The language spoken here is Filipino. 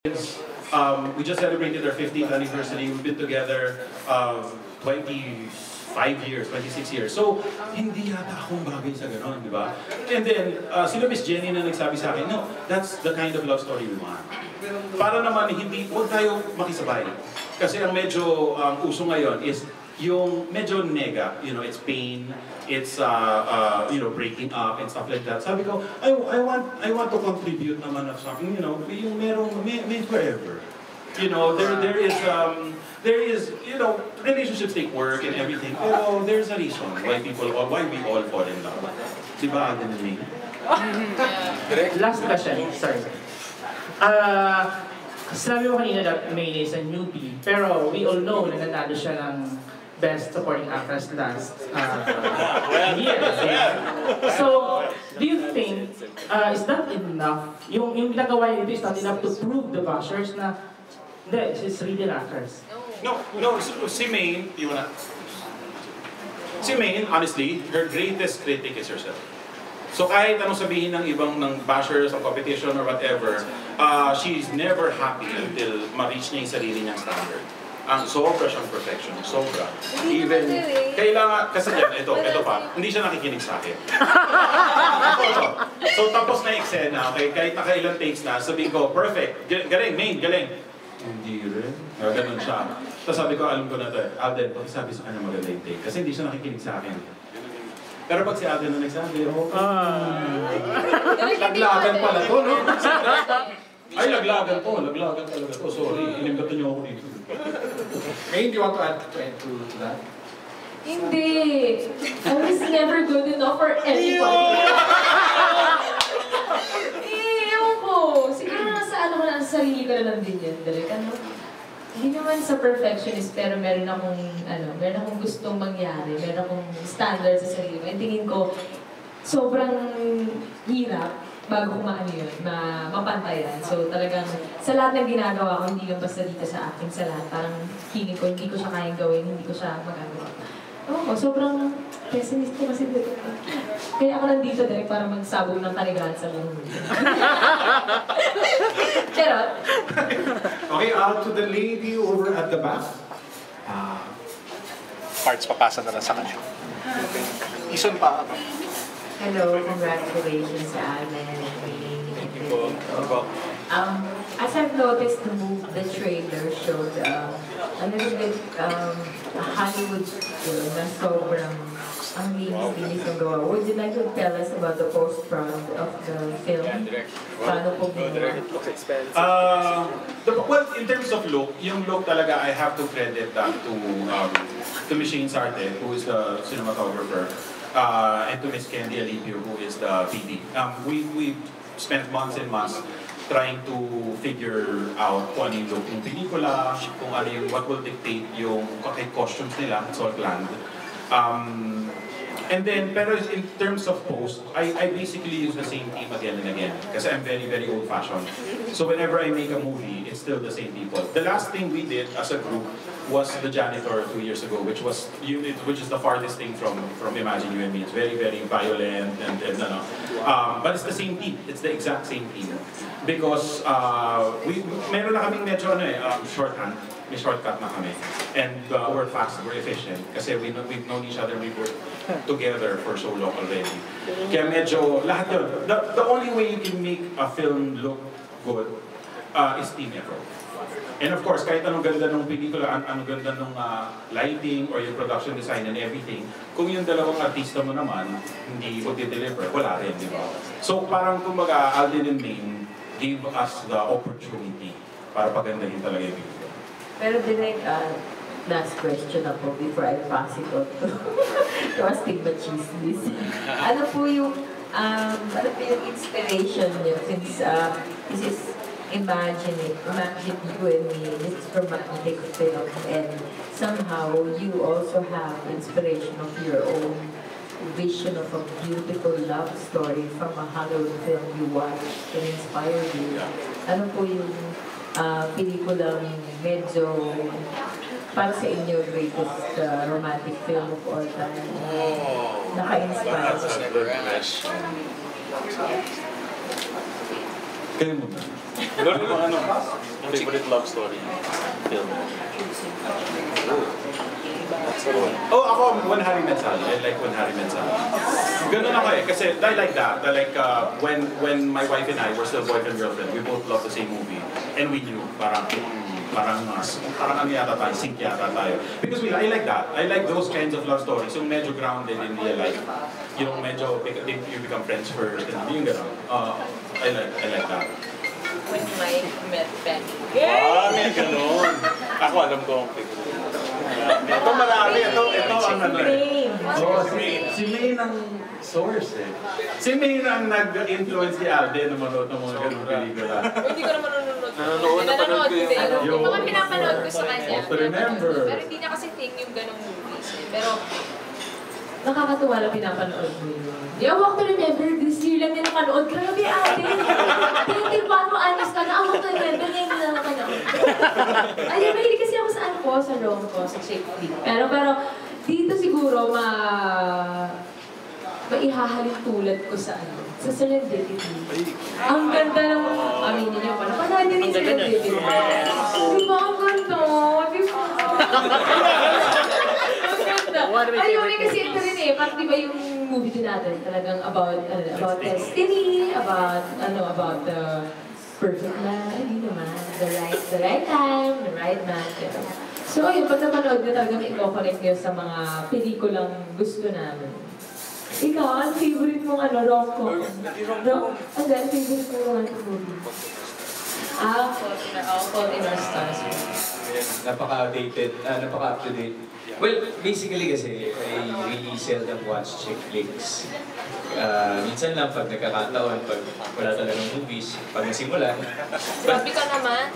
We just celebrated our 50th anniversary. We've been together 25 years, 26 years. So, hindi yata akong bagay sa ganon, di ba? And then, sila Miss Jenny na nagsabi sa akin, no, that's the kind of love story we want. Para naman, huwag tayo makisabay. Kasi ang medyo uso ngayon is yung medyo nega, you know, it's pain, it's you know, breaking up and stuff like that. Sabi ko, I want to contribute naman of something, you know, yung merong may forever. You know, there is, you know, relationships take work and everything, pero there's a reason why we all fall in love. Diba, Alden and May? Last question, sorry. Sabi mo kanina that May is a newbie, pero we all know na nanalo siya ng Best Supporting Actress last year. So, do you think, is that enough? Yung ginagawa niya dito is not enough to prove the bashers na, hindi, she's really an actress. No, si May, si May, honestly, her greatest critic is herself. So kahit anong sabihin ng ibang ng bashers, ng competition or whatever, she's never happy until ma-reach niya yung sarili niyang standard. Sobra siyang perfection, sobra. Even, kailangan, kasi yan, ito pa, hindi siya nakikinig sa akin. So tapos na eksena, okay, kahit nakailang takes na, sabihin ko, perfect, galing, Main, galing. Hindi rin, ganun siya. Tapos sabi ko, alam ko na ito, Alden, sabi sa kanya maganda yung take, kasi hindi siya nakikinig sa akin. Pero pag si Alden na nagsabi, laglagan pala to, no? Ay, laglagan talaga to. Sorry, inimbatan niyo ako dito. May, do you want to add to that? Hindi. I was never good enough for anybody. Ewan ko. Siguro nasa ano ko na, sa sarili ko na lang din yun. Hindi naman sa perfectionist, pero meron akong gustong mangyari. Meron akong standard sa sarili ko. Tingin ko, sobrang hirap bago mapantayan. So talagang sa lahat ng ginagawa ko, hindi yung basta dito sa akin, sa lahat. Parang feeling ko, hindi ko siya kayang gawin, hindi ko siya magagawa. Ako, sobrang pessimist ko kasi dito. Kaya ako nandito direct para magsabog ng kaligahan sa buong mundo. Charot. Okay, to the lady over at the back. Parts papasa na lang sa kanya. Ison pa. Hello, congratulations sa Alden and May. As I've noticed, the trailer showed a little bit Hollywood feel na sobrang ang linis-linis ng gawa. Would you like to tell us about the post-prod of the film? Paano po ginawa? Well, in terms of look, yung look talaga, I have to credit that to Machine Sarte, who is the cinematographer. And to Miss Candy Alipio, who is the PD. We spent months and months trying to figure out kung ano yung look ng pelikula, kung ano yung what will dictate yung costumes nila, it's all planned. And then, pero in terms of post, I basically use the same team again and again kasi I'm very, very old-fashioned. So whenever I make a movie, it's still the same people. The last thing we did as a group was The Janitor 2 years ago, which is the farthest thing from Imagine You and Me. It's very, very violent and but it's the same team. It's the exact same team. Because meron na kaming medyo shorthand. May shortcut na kami. And we're fast, we're efficient. Kasi we've known each other, we've worked together for so long already. Kaya medyo, lahat yun. The only way you can make a film look good is team effort. And of course, kahit anong ganda ng pelikula, anong ganda ng lighting or yung production design and everything, kung yung dalawang artista mo naman, hindi mag-deliver, wala rin, di ba? So parang kumbaga, Alden and Main gave us the opportunity para pagandahin talaga yung pelikula. Pero direct, last question ako before I pass it on to Astig Machismis. Ano po yung inspiration niyo since this is Imagine You and Me, this is romantic film, and somehow you also have inspiration of your own vision of a beautiful love story from a Hollywood film you watched and inspired you. Ano po yung pelikulang medyo para sa inyo greatest romantic film of all time? Naka-inspire. Kayo muna. Lord, ano? Favorite love story? Film. Oh, ako, When Harry Met Sally. I like When Harry Met Sally. Ganun ako eh, kasi I like that. I like when my wife and I were still boyfriend-girlfriend, we both loved the same movie. And we knew, parang ano yata tayo, sync yata tayo. Because I like that. I like those kinds of love stories. Yung medyo grounded in real life. Yung medyo, you become friends first. And yung gano'n. I like that. When Mike met Penny. May ganun. Ako alam ko ang favorite. Ito marami. Ito ang ano eh. Oh, Si May ng source eh. Si May ang nag-influence si Alden na manood ng mga ganung pelikula. Hindi ko naman nanonood. Napanood ko yung Yung mga pinapanood ko sa kanya. Also remember. Pero hindi niya kasi thing yung ganung movies. Pero nakakatuwa na pinapanood mo yun. Yeah, walk to remember, this year lang niya napanood. Grabe ate! 24 anos ka na, ako to remember, ngayon na napanood. Ayun, mahilig kasi ako sa ano ko, sa rom-com, sa chick flick. Pero dito siguro maihahalin tulad ko sa ano, sa Serendipity. Ang ganda ng, aminin niyo pa, napanood niyo rin Serendipity. Di ba ang ganda? Di ba? Ayun, kasi ito rin eh, parang di ba yung movie din natin, talagang about destiny, about the perfect man, hindi naman, the right time, the right man. So ayun, pag napanood nyo talagang i-connect nyo sa mga pelikulang gusto namin. Ikaw, ang favorite mong rom-com? Ang favorite mong romantic movie? Fault in Our Stars. Napaka-dated, napaka-up-to-date. Well, basically kasi, I really seldom watch chick flicks. Minsan lang pag nagkakataon, pag wala talagang movies, pag nasimula. Grabe ka naman.